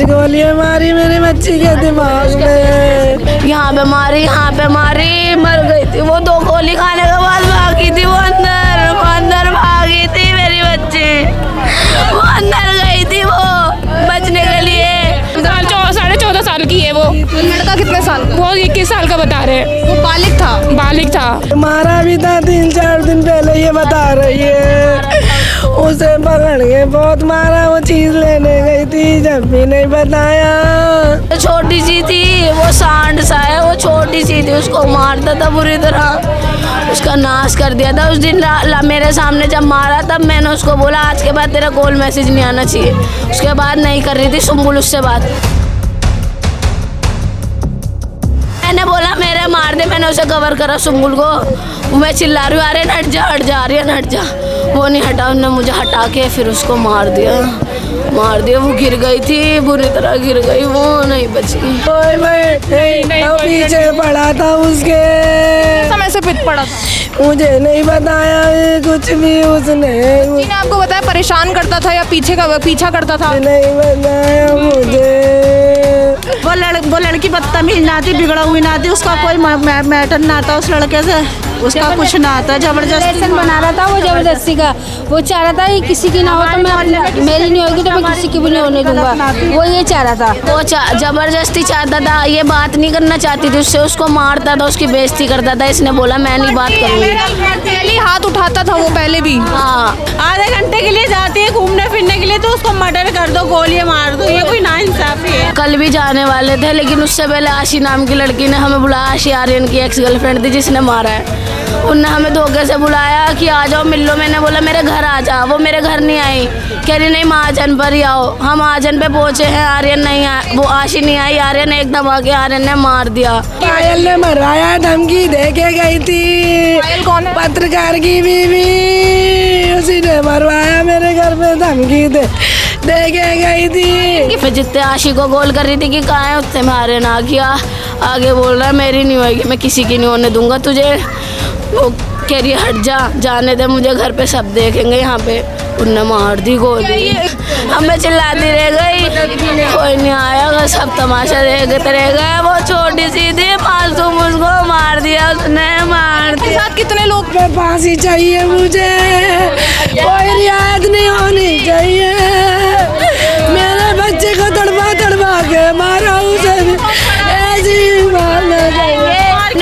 गोलियां मारी मेरी बच्ची के दिमाग में, यहाँ पे मारी, मर गई थी वो। 2 गोली खाने के बाद भागी थी वो, अंदर भागी थी मेरी बच्ची, वो अंदर गई थी वो बचने के लिए। 14.5 साल की है वो। लड़का कितने साल का? वो 21 साल का बता रहे हैं। वो बालिग था। मारा भी था 3-4 दिन पहले, ये बता रही है। उसे पकड़ के बहुत मारा, वो चीज लेने गई थी, जब भी नहीं बताया। छोटी सी थी वो, सांड सा है वो, छोटी सी थी, उसको मारता था बुरी तरह, उसका नाश कर दिया था। उस दिन मेरे सामने जब मारा तब मैंने उसको बोला आज के बाद तेरा कॉल मैसेज नहीं आना चाहिए। उसके बाद नहीं कर रही थी सुम्बुल उससे बात। मैंने बोला मेरे मार दे, मैंने उसे कवर करा सुम्बुल को। मैं चिल्ला रही हूँ अरे हट जा आर्यन हट जा। वो नहीं हटा, उन्होंने मुझे हटा के फिर उसको मार दिया। वो गिर गई थी, बुरी तरह गिर गई, वो नहीं बची। पीछे पड़ा था उसके, समय से पिट पड़ा था। मुझे नहीं बताया कुछ भी उसने। किसी ने आपको बताया परेशान करता था या पीछा करता था? नहीं बताया मुझे। वो लड़की बदतमीज ना थी, बिगड़ा हुई ना थी, उसका कोई मैटर ना था उस लड़के से, उसका कुछ ना था। जबरदस्ती बना रहा था वो, जबरदस्ती का। वो चाह रहा था कि किसी की ना हो तो मैं, मेरी नहीं होगी तो मैं किसी की भी नहीं होने दूंगा, वो ये चाह रहा था। वो जबरदस्ती चाहता था, ये बात नहीं करना चाहती थी उससे, उसको मारता था, उसकी बेइज्जती करता था। इसने बोला मैं नहीं बात करूँगी। पहले हाथ उठाता था वो पहले भी। हाँ, आधे घंटे के लिए जाती है घूमने फिरने के लिए, तो उसको मर्डर कर दो, गोलियां मार दो, ये कोई नाइंसाफी है। कल भी जाने वाले थे, लेकिन उससे पहले आशी नाम की लड़की ने हमें बुलाया। आशी आर्यन की एक्स गर्लफ्रेंड थी जिसने मारा है। उनने हमें धोखे से बुलाया कि आ जाओ मिल लो। मैंने बोला मेरे घर आ जा, वो मेरे घर नहीं आई, कह रही नहीं महाजन पर ही आओ। हम महाजन पे पहुंचे हैं, आर्यन नहीं आया, वो आशी नहीं आई, आर्यन एकदम आके आर्यन ने मार दिया। पायल ने मरवाया, धमकी दे के गई थी। पायल कौन है? पत्रकार की बीवी, उसी ने मरवाया, मेरे घर पे धमकी दे के गई थी। फिर जितने आशी को कॉल कर रही थी कि कहाँ है, उससे में आर्यन आ गया। आगे बोल रहा है मेरी नहीं होगी, मैं किसी की नहीं होने दूंगा तुझे। वो कह रही हट जा, जाने दे मुझे, घर पे सब देखेंगे। यहाँ पे उनने मार दी गोली, हमें चिल्लाती रह गई, कोई नहीं आया, सब तमाशा देखते रह गए। वो छोटी सी थी मासूम, उसको मार दिया उसने, मार दिया। साथ कितने लोग? फांसी चाहिए मुझे, कोई रियायत नहीं होनी चाहिए। मेरे बच्चे को तड़पा के मारा, उसे भी ऐसी मारना चाहिए।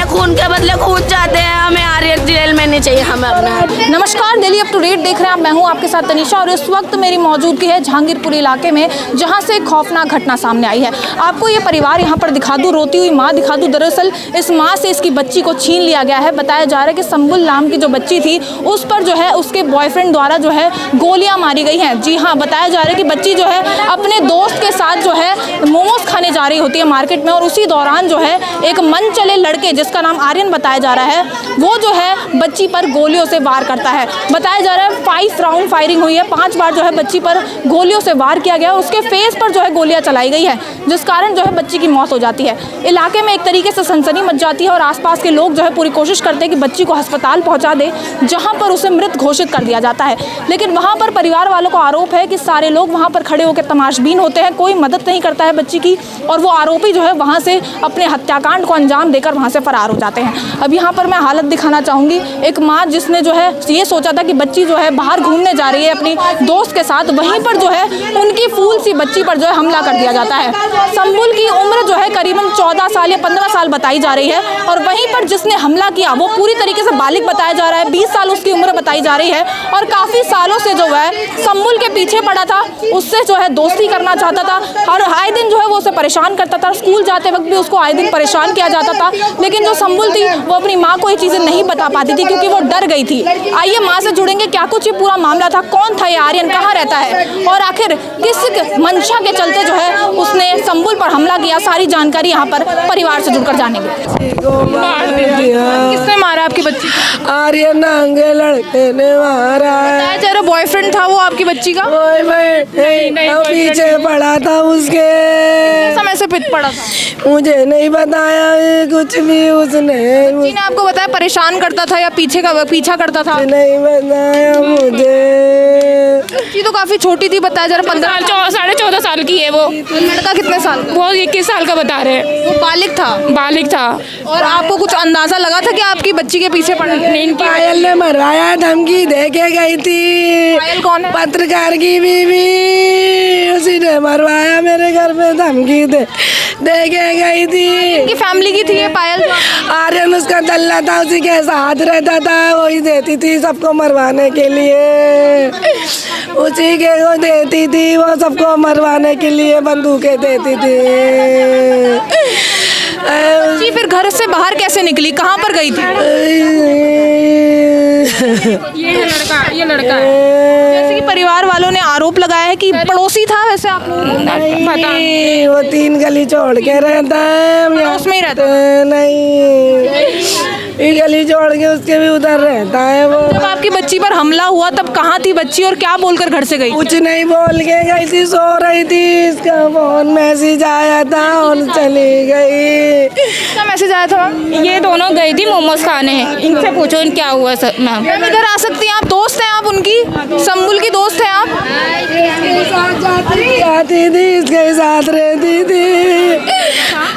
खून के बदले खून चाहते हैं, हमें आर्यन जेल में नहीं चाहिए, हमें अपना। नमस्कार, दिल्ली अप टू डेट देख रहे हैं आप। मैं हूं आपके साथ तनीषा और इस वक्त मेरी मौजूदगी है जहांगीरपुर इलाके में, जहां से एक खौफनाक घटना सामने आई है। आपको ये परिवार यहां पर दिखा दूं, रोती हुई माँ दिखा दूं। दरअसल इस माँ से इसकी बच्ची को छीन लिया गया है। बताया जा रहा है कि संबुल नाम की जो बच्ची थी उस पर जो है उसके बॉयफ्रेंड द्वारा जो है गोलियाँ मारी गई हैं। जी हाँ, बताया जा रहा है कि बच्ची जो है अपने दोस्त के साथ जो है मोमोज खाने जा रही होती है मार्केट में, और उसी दौरान जो है एक मन चले लड़के जिसका नाम आर्यन बताया जा रहा है, वो जो है बच्ची पर गोलियों से वार करता है। बताया जा रहा है 5 राउंड फायरिंग हुई है, 5 बार जो है बच्ची पर गोलियों से वार किया गया, उसके फेस पर जो है गोलियां चलाई गई है, जिस कारण जो है बच्ची की मौत हो जाती है। इलाके में एक तरीके से सनसनी मच जाती है और आसपास के लोग जो है पूरी कोशिश करते हैं कि बच्ची को अस्पताल पहुंचा दे, जहां पर उसे मृत घोषित कर दिया जाता है। लेकिन वहां पर परिवार वालों को आरोप है कि सारे लोग वहां पर खड़े होकर तमाशबीन होते हैं, कोई मदद नहीं करता है बच्ची की, और वो आरोपी जो है वहां से अपने हत्याकांड को अंजाम देकर वहां से फरार हो जाते हैं। अब यहाँ पर मैं हालत दिखाना चाहूँगी, एक माँ जिसने जो है ये सोचा था कि बच्ची जो है बाहर घूमने जा रही है अपनी दोस्त के साथ, वहीं पर जो है उनकी फूल सी बच्ची पर जो है हमला कर दिया जाता है। संबुल की उम्र जो है करीबन 14 साल या 15 साल बताई जा रही है, और वहीं पर जिसने हमला किया वो पूरी तरीके से बालिग बताया जा रहा है, 20 साल उसकी उम्र बताई जा रही है, और काफ़ी सालों से जो है संबुल के पीछे पड़ा था, उससे जो है दोस्ती करना चाहता था, और आए दिन जो है वो उसे परेशान करता था। स्कूल जाते वक्त भी उसको आए दिन परेशान किया जाता था, लेकिन जो संबुल थी वो अपनी माँ को ये चीज़ें नहीं बता पाती थी क्योंकि वो डर गई थी। आइए माँ से जुड़ेंगे, क्या कुछ ये पूरा मामला था, कौन था ये आर्यन, कहाँ रहता है, और आखिर किस मंशा के चलते जो है उसने संबुल पर हमला किया, सारी जानकारी यहाँ पर परिवार से जुड़कर जानेंगे। किसने मारा आपकी बच्ची? आर्यन नांगे लड़के ने मारा है। तेरा बॉयफ्रेंड था वो आपकी बच्ची का? पीछे पड़ा था उसके, समय से पिट पड़ा था? मुझे नहीं बताया कुछ भी उसने। बच्ची ने आपको बताया परेशान करता था या पीछा करता था? नहीं बताया मुझे। बच्ची तो काफी छोटी थी, बताया जरा 15 साढ़े 14 साल की है वो। लड़का कितने साल का? वो 21 साल का बता रहे हैं। वो बालिग था। बालिग था। और आपको कुछ अंदाजा लगा था कि आपकी बच्ची के पीछे पड़ा? नहीं पायल ने मरवाया, धमकी दे के गई थी। पायल कौन है? पत्रकार की बीवी, उसी ने मरवाया, मेरे घर पे धमकी दे के गई थी। इनकी फैमिली की थी ये पायल? आर्यन उसका दल्ला था, उसी के साथ रहता था, वही देती थी सबको मरवाने के लिए, उसी के वो देती थी, वो सबको मरवाने के लिए बंदूकें देती थी। जी फिर घर से बाहर कैसे निकली, कहाँ पर गई थी? ये लड़का है। जैसे कि परिवार वालों ने आरोप लगाया है कि पड़ोसी था, वैसे आप नहीं, वो 3 गली छोड़ के रहता है, हम यहाँ उसमें ही रहता नहीं, ये गली छोड़ के उसके भी उधर रहता है वो। जब आपकी बच्ची पर हमला हुआ तब कहाँ थी बच्ची और क्या बोलकर घर से गई? कुछ नहीं बोल के गई थी, सो रही थी, इसका फोन मैसेज आया था और चली गई। क्या मैसेज आया था मैम? ये दोनों गई थी मोमोज खाने, इनसे पूछो इन क्या हुआ सर मैम। मैम इधर आ सकती हैं आप? दोस्त हैं आप उनकी? संबुल की दोस्त हैं आप? आती थी, इसके साथ रहती थी,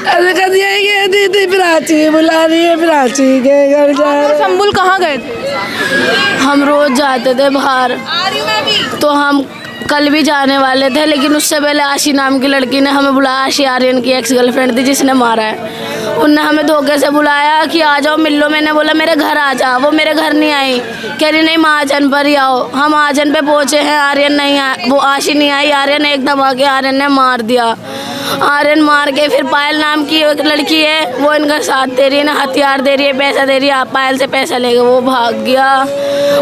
कभी यही कहती थी प्राची बुला रही है, प्राची के घर जा रहे हैं। संबुल कहाँ गए थे? हम रोज़ जाते थे बाहर, तो हम कल भी जाने वाले थे, लेकिन उससे पहले आशी नाम की लड़की ने हमें बुलाया। आशी आर्यन की एक्स गर्लफ्रेंड थी जिसने मारा है। उनने हमें धोखे से बुलाया कि आ जाओ मिल लो। मैंने बोला मेरे घर आ जा, वो मेरे घर नहीं आई, कह रही नहीं महाजन पर ही आओ। हम महाजन पे पहुँचे हैं, आर्यन नहीं आया, वो आशी नहीं आई, आर्यन एकदम आके आर्यन ने मार दिया। आर्यन मार के फिर पायल नाम की एक लड़की है, वो इनका साथ दे रही है ना, हथियार दे रही है, पैसा दे रही है, आप पायल से पैसा लेके वो भाग गया।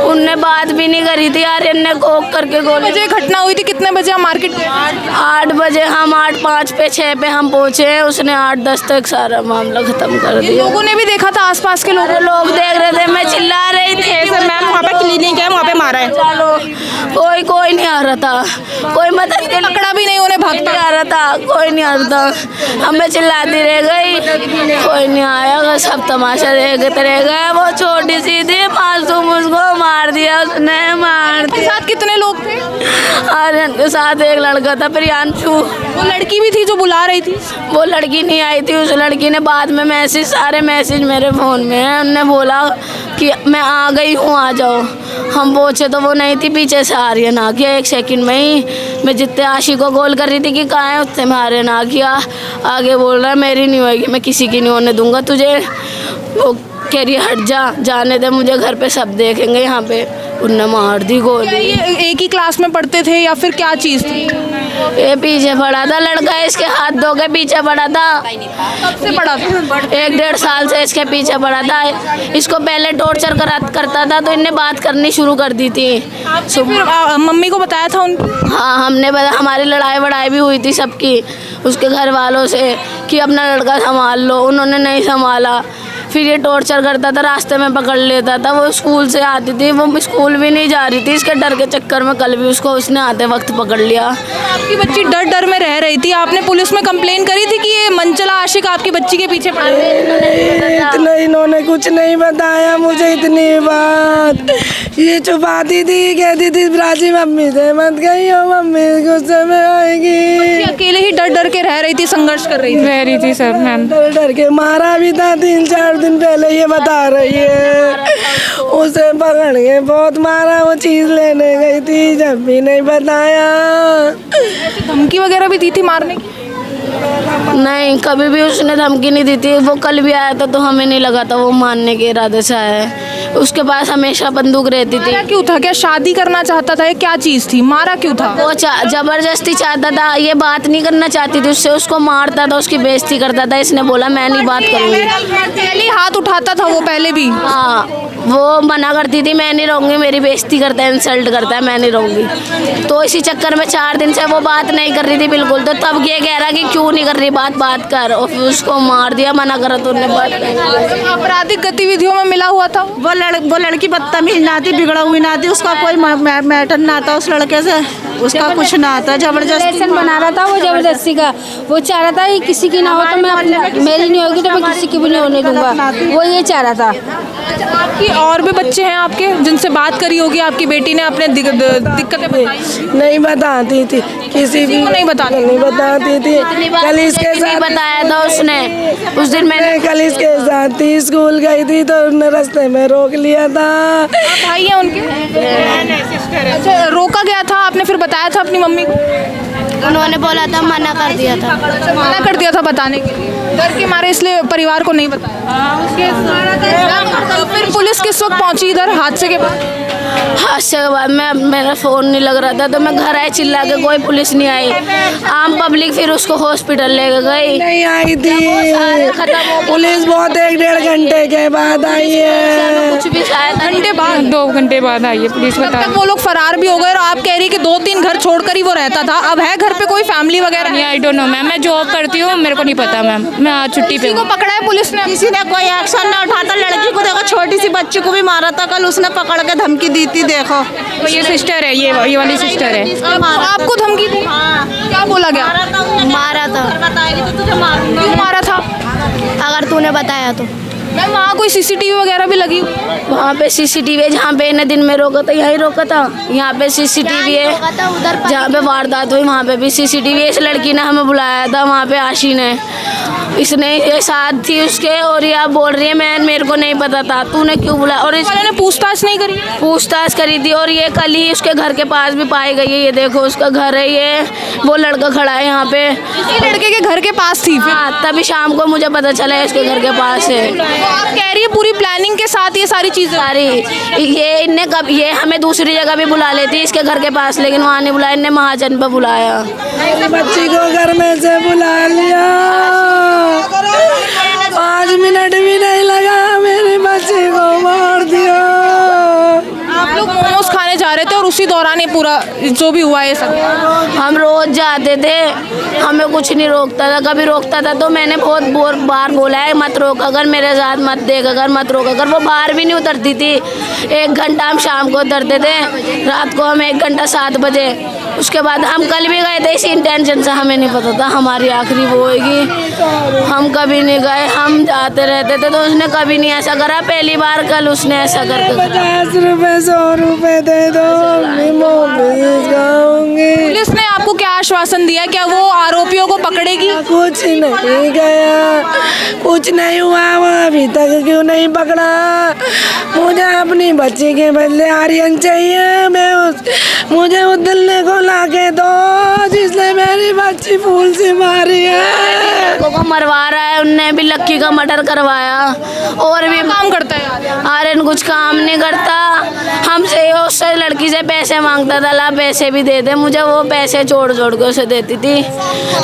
उनने बात भी नहीं करी थी, आर्यन ने कोक करके गोली। बजे घटना हुई थी, कितने बजे हम मार्केट में? 8 बजे, हम 8:05 पे 6 पे हम पहुँचे, उसने 8:10 तक सारा मामला ख़त्म कर दिया। लोगों ने भी देखा था, आसपास के लोग देख रहे थे, मैं चिल्ला रही थी सर मैम वहाँ पे क्लिनिक है, वहाँ पे मारा है। चलो, कोई नहीं आ रहा था, कोई मदद के लिए पकड़ा भी नहीं, उन्हें भागता आ रहा था, कोई नहीं आ रहा था। हमें चिल्लाती रह गई, कोई नहीं आया, सब तमाशा देखते रह गए। वो छोटी सी थी मासूम, उसको मार दिया उसने, मार दिया। साथ कितने लोग थे? आर्यन के साथ एक लड़का था प्रियांशु। वो लड़की भी थी जो बुला रही थी? वो लड़की नहीं आई थी, उस लड़की ने बाद में सारे मैसेज मेरे फ़ोन में है, उनने बोला कि मैं आ गई हूँ आ जाओ। हम पहुँचे तो वो नहीं थी, पीछे से आर्यन आ गया 1 सेकंड में ही। मैं जितने आशी को कॉल कर रही थी कि कहाँ है, उतने में आर्यन आ गया। आगे बोल रहा है मेरी नहीं होगी, मैं किसी की नहीं होने दूंगा तुझे। वो कह रही हट जा, जाने दे मुझे, घर पे सब देखेंगे यहाँ पे। उनने मार दी गोली। ये एक ही क्लास में पढ़ते थे या फिर क्या चीज़ थी? ये पीछे पड़ा था लड़का, इसके हाथ धो के पीछे पड़ा था। सबसे बड़ा था? 1-1.5 साल से इसके पीछे पड़ा था। इसको पहले टॉर्चर करता था, तो इनने बात करनी शुरू कर दी थी। फिर मम्मी को बताया था उनकी? हाँ, हमने हमारी लड़ाई वड़ाई भी हुई थी सबकी, उसके घर वालों से, कि अपना लड़का संभाल लो। उन्होंने नहीं संभाला। फिर ये टॉर्चर करता था, रास्ते में पकड़ लेता था। वो स्कूल से आती थी, वो स्कूल भी नहीं जा रही थी, इसके डर के चक्कर में कल भी उसको उसने आते वक्त पकड़ लिया। आपकी बच्ची डर में रह रही थी, आपने पुलिस में कंप्लेन करी थी कि ये मंचला आशिक आपकी बच्ची के पीछे पड़े? इतना इन्होंने कुछ नहीं बताया मुझे, इतनी बात ये छुपाती थी, कहती थी प्राची मम्मी से मत गई हो, मम्मी गुस्से में आएगी। अकेले ही डर के रह रही थी, संघर्ष कर रही थी सर मैम। डर के मारा भी था, 3-4 दिन पहले ये बता रही है। उसे पकड़ के बहुत मारा, वो चीज़ लेने गई थी, जब भी नहीं बताया। धमकी वगैरह भी दी थी मारने की? नहीं, कभी भी उसने धमकी नहीं दी थी। वो कल भी आया था तो हमें नहीं लगा था वो मारने के इरादे से आया है। उसके पास हमेशा बंदूक रहती थी। मारा क्यों था? क्या शादी करना चाहता था? ये क्या चीज़ थी? मारा क्यों था? वो जबरदस्ती चाहता था, ये बात नहीं करना चाहती थी उससे, उसको मारता था, उसकी बेइज्जती करता था। इसने बोला मैं नहीं बात करूँगी। पहले हाथ उठाता था वो, पहले भी? हाँ, वो मना करती थी, मैं नहीं रहूँगी, मेरी बेइज्जती करता है, इंसल्ट करता है, मैं नहीं रहूँगी। तो इसी चक्कर में 4 दिन से वो बात नहीं कर रही थी बिल्कुल। तो तब ये कह रहा कि क्यों नहीं कर रही बात कर, और फिर उसको मार दिया, मना करा तो उन्हें बात नहीं। आपराधिक गतिविधियों में मिला हुआ था वो लड़की बदतमीज ना थी, बिगड़ा हुई ना थी, उसका कोई मैटर ना था उस लड़के से, उसका कुछ ना था। जबरदस्ती रिलेशन बना रहा था वो, जबरदस्ती का। वो चाह रहा था कि किसी की ना हो तो मैं मेरी नहीं होगी तो मैं किसी की भी नहीं होने दूंगा, वो ये चाह रहा था। आपकी और भी बच्चे हैं आपके जिनसे बात करी होगी आपकी बेटी ने, अपने दिक्कतें बताई? नहीं बताती थी, किसी भी को नहीं बताती? नहीं बताती थी। कल इसके नहीं साथ बताया था उसने, उस दिन मैंने कल इसके साथ थी, स्कूल गई थी तो उन्होंने रास्ते में रोक लिया था। आप भाई हैं उनके? अच्छा, रोका गया था, आपने फिर बताया था अपनी मम्मी को? उन्होंने बोला था, मना कर दिया था। मना कर दिया था बताने के लिए, डर के मारे, इसलिए परिवार को नहीं बताया। तो फिर पुलिस किस वक्त पहुंची इधर हादसे के बाद? हादसे के बाद में मेरा फ़ोन नहीं लग रहा था तो मैं घर आई, चिल्ला के कोई पुलिस नहीं आई। आम पब्लिक फिर उसको हॉस्पिटल लेके गई, नहीं आई थी पुलिस, बहुत 1-1.5 घंटे के बाद आई है। कुछ भी शायद घंटे बाद, 2 घंटे बाद आई है पुलिस। तब तक वो लोग फरार भी हो गए और आप कह रही कि 2-3 घर छोड़कर ही वो रहता था। अब है घर पे कोई फैमिली वगैरह? नहीं, आई डोंट नो मैम, मैं जॉब करती हूँ, मेरे को नहीं पता मैम, मैं आज छुट्टी पे किसी को हूँ। पकड़ा है पुलिस ने? किसी ने कोई एक्शन ना उठाता, लड़की को देखो, छोटी सी बच्ची को भी मारा था, कल उसने पकड़ के धमकी दी थी, देखो। तो ये सिस्टर है, ये वाली सिस्टर है। आपको धमकी दी? क्या बोला गया? मारा था। बताएगी तो तुझे मारूंगा। क्यों मारा था? अगर तूने बताया तो। मैम वहाँ कोई सीसीटीवी वगैरह भी लगी हुई है? वहाँ पे सीसीटीवी है, जहाँ पे इन्हें दिन में रोका था यहीं रोका था। यहाँ पे सीसीटीवी है, जहाँ पे वारदात हुई वहाँ पे भी सीसीटीवी है। इस लड़की ने हमें बुलाया था वहाँ पे, आशी ने, इसने ये साथ थी उसके, और ये आप बोल रही है मेरे को नहीं पता था, तूने क्यों बुलाया? और इस वाले ने पूछताछ नहीं करी? पूछताछ करी थी, और ये कल ही उसके घर के पास भी पाई गई है। ये देखो उसका घर है, ये वो लड़का खड़ा है यहाँ पे, इसी लड़के के घर के पास थी फिर? हाँ, तभी शाम को मुझे पता चला है इसके घर के पास है। तो आप कह रही है पूरी प्लानिंग के साथ ये सारी चीजें? सारी ये इनने कब, ये हमें दूसरी जगह भी बुला लेती इसके घर के पास, लेकिन वहाँ नहीं बुलाया, इनने महाजन पे बुलाया। बच्ची को घर में से बुला लिया, 5 मिनट भी नहीं लगा, मेरे बच्चे को मार दिया। आप लोग मोमोज खाने जा रहे थे और उसी दौरान ये पूरा जो भी हुआ ये सब? हम रोज जाते थे, हमें कुछ नहीं रोकता था। कभी रोकता था तो मैंने बहुत बार बोला है मत रोक, अगर मेरे साथ मत देख, अगर मत रोक। अगर वो बाहर भी नहीं उतरती थी, 1 घंटा हम शाम को उतरते थे, रात को हम 1 घंटा 7 बजे। उसके बाद हम कल भी गए थे इसी इंटेंशन से, हमें नहीं पता था हमारी आखिरी वो होगी। हम कभी नहीं गए, हम जाते रहते थे, तो उसने कभी नहीं ऐसा करा। पहली बार कल उसने ऐसा करके 50 रुपए 100 रुपए दे दो, मैं मोमोज खाऊंगी। पुलिस ने आपको क्या आश्वासन दिया? क्या वो आरोपियों को पकड़ेगी? कुछ नहीं गया, कुछ नहीं हुआ, वो अभी तक क्यों नहीं पकड़ा? मुझे अपनी बच्ची के बदले आर्यन चाहिए। मुझे उस दिल्ली को लाके दो जिसने मेरी बच्ची फूल से मारी है। को मरवा रहा है, उनने भी लक्की का मर्डर करवाया। और भी काम करता है आर्यन, कुछ काम नहीं करता। हमसे उससे लड़की से पैसे मांगता था, ला पैसे भी दे दे मुझे, वो पैसे जोड़ के उसे देती थी,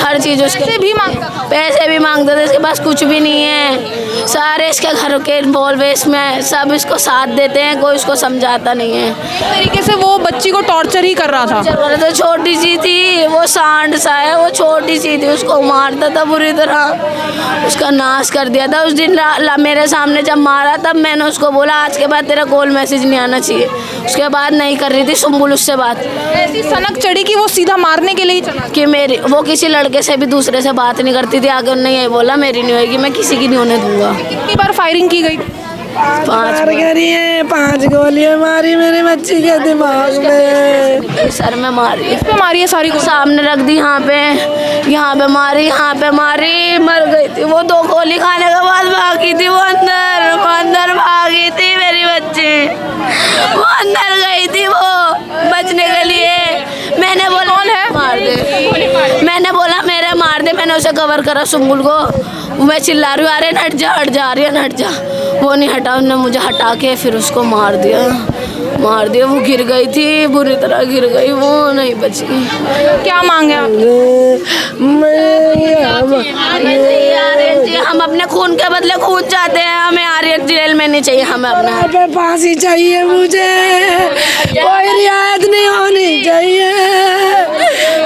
हर चीज़ उसके भी मांगता था? पैसे भी मांगते थे, इसके पास कुछ भी नहीं है। सारे इसके घर के इन्वॉल्व है इसमें, सब इसको साथ देते हैं, कोई इसको समझाता नहीं है। एक तरीके से वो बच्ची को टॉर्चर ही कर रहा था? तो छोटी सी थी, वो सांड सा है, वो छोटी सी थी, उसको मारता था बुरी तरह, उसका नाश कर दिया था। उस दिन मेरे सामने जब मारा तब मैंने उसको बोला आज के बाद तेरा कॉल मैसेज नहीं आना चाहिए। उसके बाद नहीं कर रही थी सुम्बुल उससे बात, ऐसी सनक चढ़ी कि वो सीधा मारने के लिए ही चला? कि मेरी वो किसी लड़के से भी दूसरे से बात नहीं करती थी। आगे उन्होंने यही बोला मेरी नहीं होगी, मैं किसी की नहीं होने दूंगा। कितनी बार फायरिंग की गई? 5 करी है, 5 गोलियां मारी मेरे बच्ची के दिमाग में, सर में मारी, इस पे मारी है सारी को? सामने रख दी, यहाँ पे मारी, यहाँ पे मारी, मर गई थी वो। 2 गोली खाने के बाद भागी थी वो अंदर भागी थी मेरी बच्ची, वो अंदर गई थी वो बचने के लिए। मैंने बोला कौन है मार दे, मैंने बोला मेरे मार दे, मैंने उसे कवर करा सुम्बुल को। मैं चिल्ला रही हूँ अरे हट जा आर्यन हट जा, वो नहीं हटा, उन्होंने मुझे हटा के फिर उसको मार दिया। वो गिर गई थी, बुरी तरह गिर गई, वो नहीं बची। क्या मांगे आप? आर्यन जी, हम अपने खून के बदले खून चाहते हैं, हमें आर्यन जेल में नहीं चाहिए, हमें अपना पे फांसी चाहिए मुझे, कोई रियायत नहीं होनी चाहिए।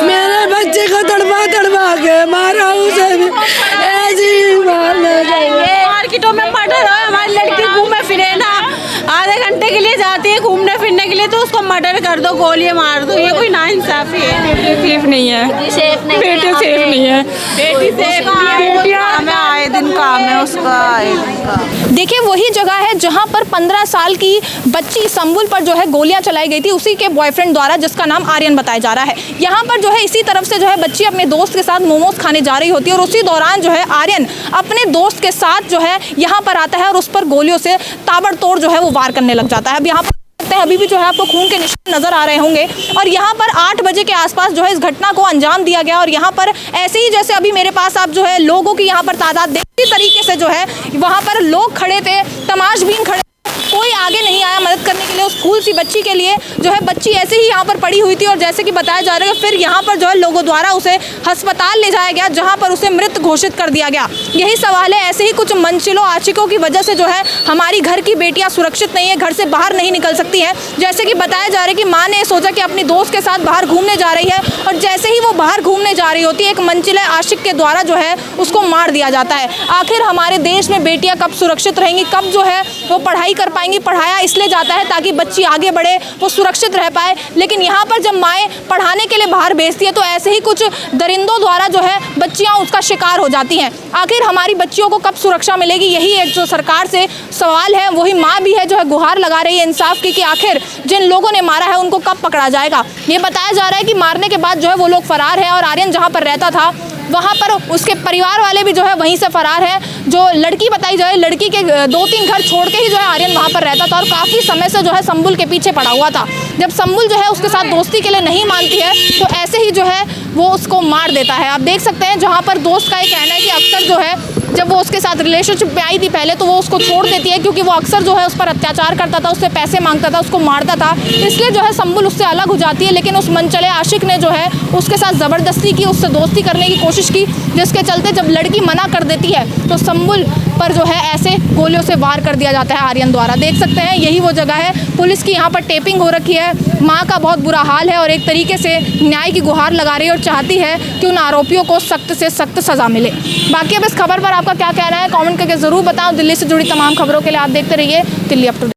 मेरे बच्चे को तड़पा के मारा, उसे भी ऐसे ही मारना चाहिए। मार्केटों में पड़ रहा है, हमारी लड़की घूमे फिरे ना, आधे घंटे के लिए जाती है घूमने फिरने के लिए, चाहिए तो उसको मर्डर कर दो, गोलियां मार दो, ये कोई नाइंसाफी है। सेफ नहीं है, सेफ नहीं बेटे सेफ नहीं है, बेटी सेफ काम है, आए दिन काम है उसका, आए दिन का। देखिए वही जगह है जहां पर 15 साल की बच्ची संबुल पर जो है गोलियां चलाई गई थी, उसी के बॉयफ्रेंड द्वारा, जिसका नाम आर्यन बताया जा रहा है। यहां पर जो है इसी तरफ से जो है बच्ची अपने दोस्त के साथ मोमोज खाने जा रही होती है और उसी दौरान जो है आर्यन अपने दोस्त के साथ जो है यहाँ पर आता है और उस पर गोलियों से ताबड़तोड़ जो है वो वार करने लग जाता है। अब यहाँ पर अभी भी जो है आपको खून के निशान नजर आ रहे होंगे और यहाँ पर 8 बजे के आसपास जो है इस घटना को अंजाम दिया गया और यहाँ पर ऐसे ही जैसे अभी मेरे पास आप जो है लोगों की यहाँ पर तादाद देखती तरीके से जो है वहाँ पर लोग खड़े थे, तमाशबीन खड़े, कोई आगे नहीं आया मदद करने के लिए उस फूल सी बच्ची के लिए। जो है बच्ची ऐसे ही यहाँ पर पड़ी हुई थी और जैसे कि बताया जा रहा है फिर यहाँ पर जो है लोगों द्वारा उसे अस्पताल ले जाया गया जहाँ पर उसे मृत घोषित कर दिया गया। यही सवाल है, ऐसे ही कुछ मनचिलों आशिकों की वजह से जो है हमारी घर की बेटियाँ सुरक्षित नहीं है, घर से बाहर नहीं निकल सकती हैं। जैसे कि बताया जा रहा है कि माँ ने सोचा कि अपनी दोस्त के साथ बाहर घूमने जा रही है और जैसे ही वो बाहर घूमने जा रही होती है एक मनचिले आशिक के द्वारा जो है उसको मार दिया जाता है। आखिर हमारे देश में बेटियाँ कब सुरक्षित रहेंगी, कब जो है वो पढ़ाई कर पाएंगी? पढ़ाया इसलिए जाता है ताकि बच्ची आगे बढ़े, वो सुरक्षित रह पाए, लेकिन यहाँ पर जब माएँ पढ़ाने के लिए बाहर भेजती है तो ऐसे ही कुछ दरिंदों द्वारा जो है बच्चियाँ उसका शिकार हो जाती हैं। आखिर हमारी बच्चियों को कब सुरक्षा मिलेगी, यही एक जो सरकार से सवाल है। वही माँ भी है जो है गुहार लगा रही है इंसाफ की कि आखिर जिन लोगों ने मारा है उनको कब पकड़ा जाएगा। ये बताया जा रहा है कि मारने के बाद जो है वो लोग फरार है और आर्यन जहाँ पर रहता था वहाँ पर उसके परिवार वाले भी जो है वहीं से फरार हैं। जो लड़की बताई जाए, लड़की के 2-3 घर छोड़ के ही जो है आर्यन वहाँ पर रहता था और काफ़ी समय से जो है संबुल के पीछे पड़ा हुआ था। जब संबुल जो है उसके साथ दोस्ती के लिए नहीं मानती है तो ऐसे ही जो है वो उसको मार देता है। आप देख सकते हैं जहाँ पर दोस्त का ये कहना है कि अक्सर जो है जब वो उसके साथ रिलेशनशिप में आई थी पहले तो वो उसको छोड़ देती है क्योंकि वो अक्सर जो है उस पर अत्याचार करता था, उससे पैसे मांगता था, उसको मारता था, इसलिए जो है संबुल उससे अलग हो जाती है। लेकिन उस मनचले आशिक ने जो है उसके साथ ज़बरदस्ती की, उससे दोस्ती करने की कोशिश की, जिसके चलते जब लड़की मना कर देती है तो संबुल पर जो है ऐसे गोलियों से वार कर दिया जाता है आर्यन द्वारा। देख सकते हैं यही वो जगह है, पुलिस की यहाँ पर टेपिंग हो रखी है, माँ का बहुत बुरा हाल है और एक तरीके से न्याय की गुहार लगा रही है और चाहती है कि उन आरोपियों को सख्त से सख्त सज़ा मिले। बाकी अब इस खबर पर आपका क्या कहना है कमेंट करके ज़रूर बताओ। दिल्ली से जुड़ी तमाम खबरों के लिए आप देखते रहिए दिल्ली अप टू डेट।